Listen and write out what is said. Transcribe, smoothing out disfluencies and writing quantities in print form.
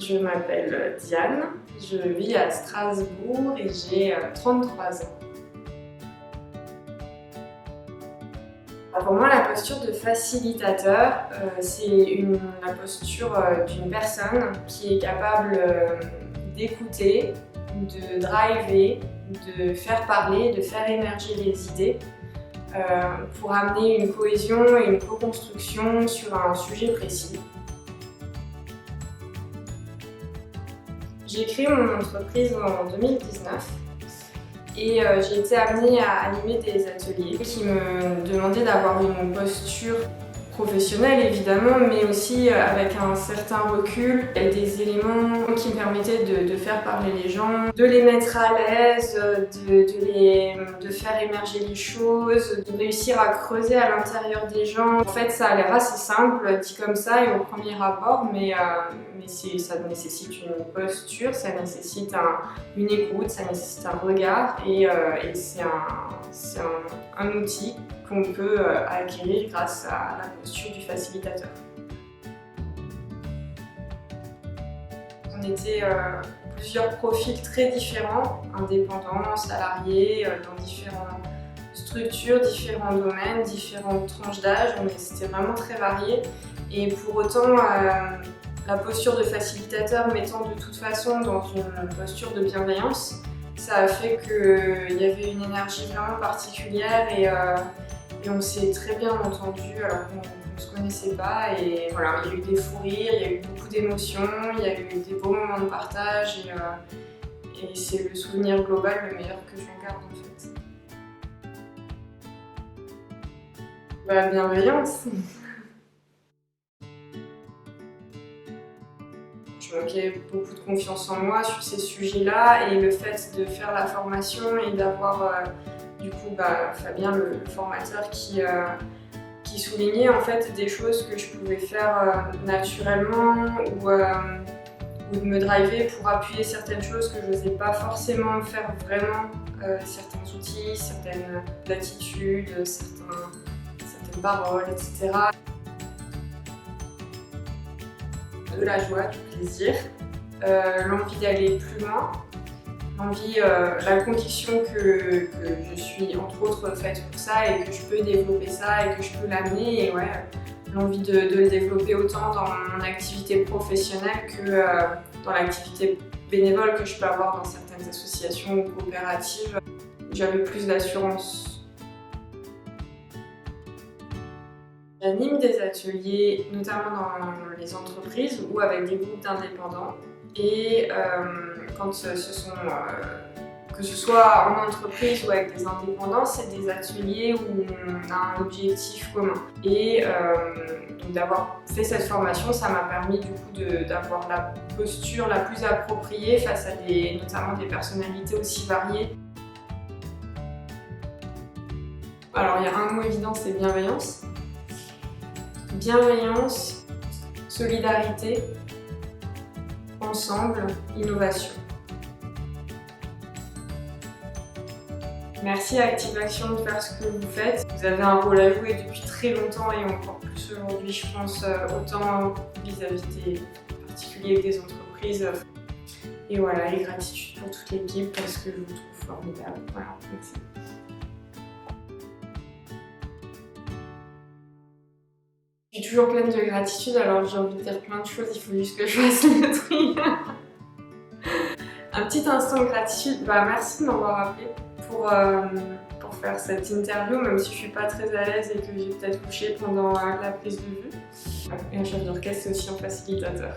Je m'appelle Diane, je vis à Strasbourg et j'ai 33 ans. Pour moi, la posture de facilitateur, c'est la posture d'une personne qui est capable d'écouter, de driver, de faire parler, de faire émerger les idées pour amener une cohésion et une co-construction sur un sujet précis. J'ai créé mon entreprise en 2019 et j'ai été amenée à animer des ateliers qui me demandaient d'avoir une posture professionnelle évidemment, mais aussi avec un certain recul et des éléments qui me permettaient de faire parler les gens, de les mettre à l'aise, de faire émerger les choses, de réussir à creuser à l'intérieur des gens. En fait, ça a l'air assez simple, dit comme ça et au premier abord, mais ça nécessite une posture, ça nécessite une écoute, ça nécessite un regard et c'est un outil qu'on peut acquérir grâce à la posture du facilitateur. On était plusieurs profils très différents, indépendants, salariés, dans différentes structures, différents domaines, différentes tranches d'âge, mais c'était vraiment très varié. Et pour autant, la posture de facilitateur m'étant de toute façon dans une posture de bienveillance, ça a fait qu'il y avait une énergie vraiment particulière et on s'est très bien entendu alors qu'on ne se connaissait pas. Et voilà, il y a eu des fous rires, il y a eu beaucoup d'émotions, il y a eu des beaux moments de partage et c'est le souvenir global le meilleur que j'en garde en fait. La bienveillance. Je manquais beaucoup de confiance en moi sur ces sujets-là et le fait de faire la formation et d'avoir du coup Fabien, le formateur, qui soulignait en fait des choses que je pouvais faire naturellement ou de me driver pour appuyer certaines choses que je n'osais pas forcément faire vraiment, certains outils, certaines attitudes, certaines paroles, etc. De la joie, du plaisir, l'envie d'aller plus loin, la conviction que je suis entre autres faite pour ça et que je peux développer ça et que je peux l'amener et l'envie de le développer autant dans mon activité professionnelle que dans l'activité bénévole que je peux avoir dans certaines associations ou coopératives. J'avais plus d'assurance. J'anime des ateliers, notamment dans les entreprises ou avec des groupes d'indépendants. Et que ce soit en entreprise ou avec des indépendants, c'est des ateliers où on a un objectif commun. Et donc d'avoir fait cette formation, ça m'a permis du coup d'avoir la posture la plus appropriée face à notamment des personnalités aussi variées. Alors il y a un mot évident, c'est bienveillance. Bienveillance, solidarité, ensemble, innovation. Merci à Active Action de faire ce que vous faites. Vous avez un rôle à jouer depuis très longtemps et encore plus aujourd'hui, je pense, autant vis-à-vis des particuliers que des entreprises. Et voilà, et gratitude pour toute l'équipe parce que je vous trouve formidable. Voilà, merci. Je suis toujours pleine de gratitude, alors j'ai envie de dire plein de choses, il faut juste que je fasse le tri. Un petit instant de gratitude, merci de m'avoir appelé pour faire cette interview, même si je suis pas très à l'aise et que j'ai peut-être couché pendant la prise de vue. Et un chef d'orchestre, c'est aussi un facilitateur.